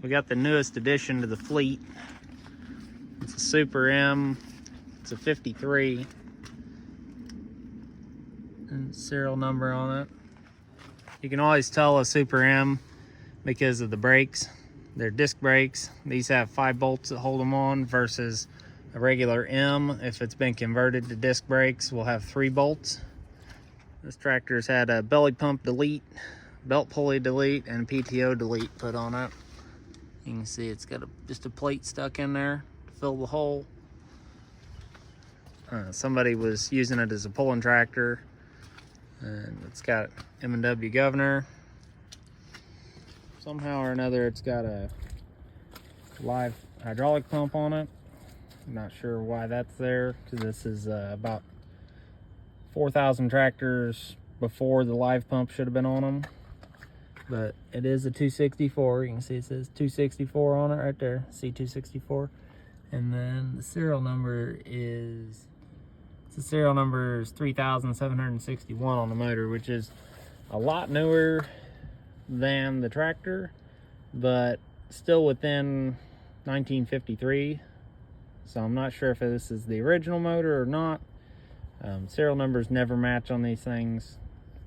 we got the newest addition to the fleet. It's a Super M. It's a 53. And serial number on it. You can always tell a Super M because of the brakes. They're disc brakes. These have 5 bolts that hold them on versus a regular M, if it's been converted to disc brakes, will have 3 bolts. This tractor's had a belly pump delete, belt pulley delete, and PTO delete put on it. You can see it's got just a plate stuck in there to fill the hole. Somebody was using it as a pulling tractor, and it's got M&W governor. Somehow or another, it's got a live hydraulic pump on it. I'm not sure why that's there, because this is about 4,000 tractors before the live pump should have been on them. But it is a 264. You can see it says 264 on it right there, C264. And then the serial number is, the serial number is 3,761 on the motor, which is a lot newer than the tractor, but still within 1953. So I'm not sure if this is the original motor or not. Serial numbers never match on these things.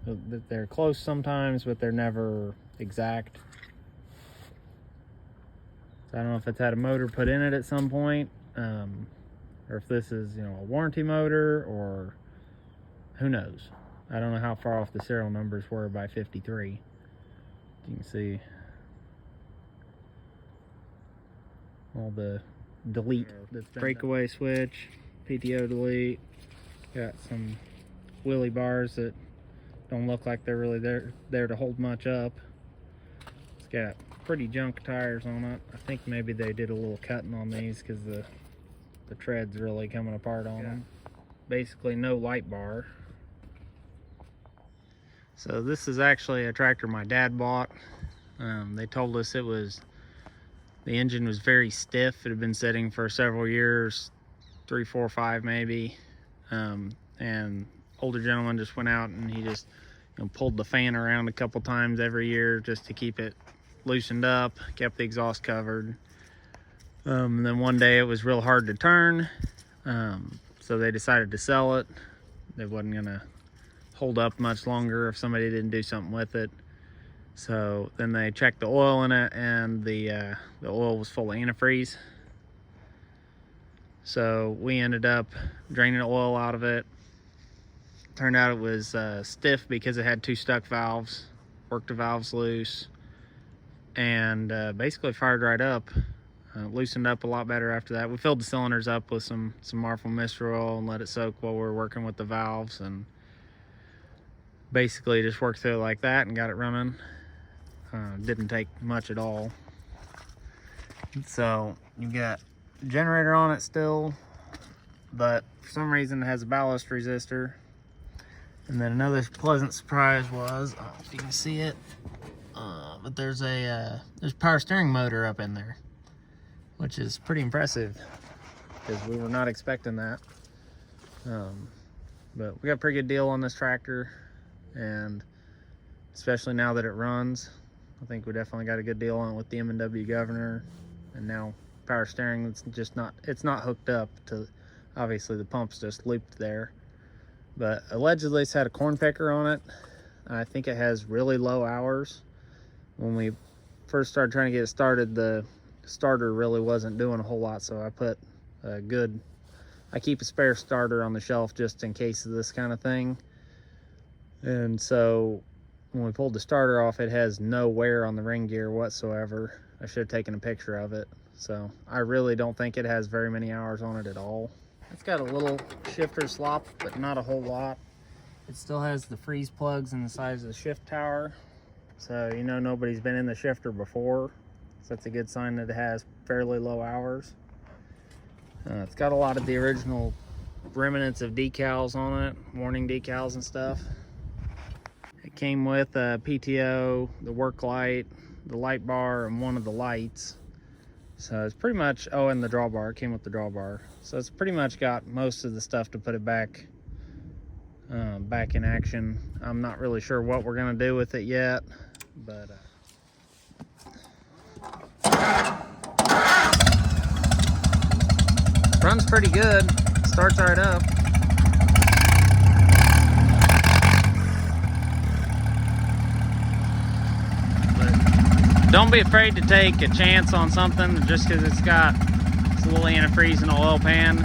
They're close sometimes, but they're never exact. So I don't know if it's had a motor put in it at some point, or if this is, you know, a warranty motor, or who knows. I don't know how far off the serial numbers were by 53. You can see all the delete, breakaway switch, PTO delete. Got some wheelie bars that don't look like they're really there to hold much up. It's got pretty junk tires on it. I think maybe they did a little cutting on these because the tread's really coming apart on them. Basically no light bar. So this is actually a tractor my dad bought. They told us it was, the engine was very stiff. It had been sitting for several years, 3, 4, 5 maybe. And older gentleman just went out and he just, you know, pulled the fan around a couple times every year just to keep it loosened up, kept the exhaust covered. And then one day it was real hard to turn, so they decided to sell it. They wasn't gonna hold up much longer if somebody didn't do something with it. So then they checked the oil in it, and the oil was full of antifreeze. So we ended up draining the oil out of it. Turned out it was stiff because it had 2 stuck valves. Worked the valves loose, and basically fired right up. Loosened up a lot better after that. We filled the cylinders up with some Marfil Mixture Oil and let it soak while we were working with the valves, and basically just worked through it like that and got it running. Didn't take much at all. So you got a generator on it still, but for some reason it has a ballast resistor. And then another pleasant surprise was, I don't know if you can see it, but there's a power steering motor up in there, which is pretty impressive because we were not expecting that. But we got a pretty good deal on this tractor, and especially now that it runs, I think we definitely got a good deal on it with the M&W governor, and now power steering. It's just not, it's not hooked up to, obviously the pump's just looped there, but allegedly it's had a corn picker on it. I think it has really low hours. When we first started trying to get it started, the starter really wasn't doing a whole lot, so I put a good, I keep a spare starter on the shelf just in case of this kind of thing. And so when we pulled the starter off, it has no wear on the ring gear whatsoever. I should have taken a picture of it. So I really don't think it has very many hours on it at all. It's got a little shifter slop, but not a whole lot. It still has the freeze plugs in the size of the shift tower, so you know nobody's been in the shifter before. So that's a good sign that it has fairly low hours. It's got a lot of the original remnants of decals on it, warning decals and stuff. It came with a PTO, the work light, the light bar, and one of the lights. So it's pretty much, oh, and the drawbar, it came with the drawbar. So it's pretty much got most of the stuff to put it back in action. I'm not really sure what we're gonna do with it yet, but Runs pretty good. Starts right up. But don't be afraid to take a chance on something just because it's a little antifreeze in the oil pan.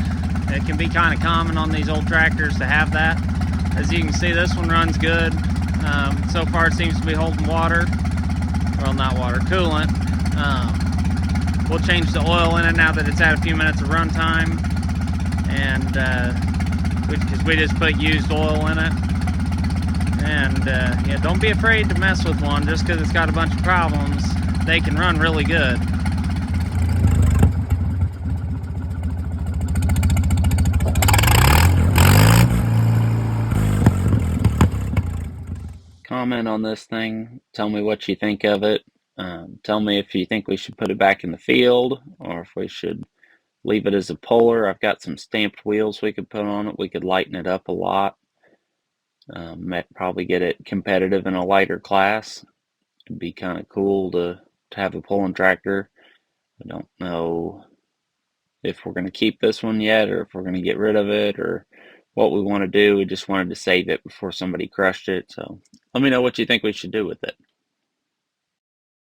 It can be kind of common on these old tractors to have that. As you can see, this one runs good. So far it seems to be holding water. Well, not water, coolant. We'll change the oil in it now that it's had a few minutes of run time. And because we just put used oil in it. And yeah, don't be afraid to mess with one just because it's got a bunch of problems. They can run really good. Comment on this thing. Tell me what you think of it. Tell me if you think we should put it back in the field or if we should leave it as a puller. I've got some stamped wheels we could put on it. We could lighten it up a lot. Probably get it competitive in a lighter class. It'd be kind of cool to have a pulling tractor. I don't know if we're going to keep this one yet or if we're going to get rid of it or what we want to do. We just wanted to save it before somebody crushed it. So let me know what you think we should do with it.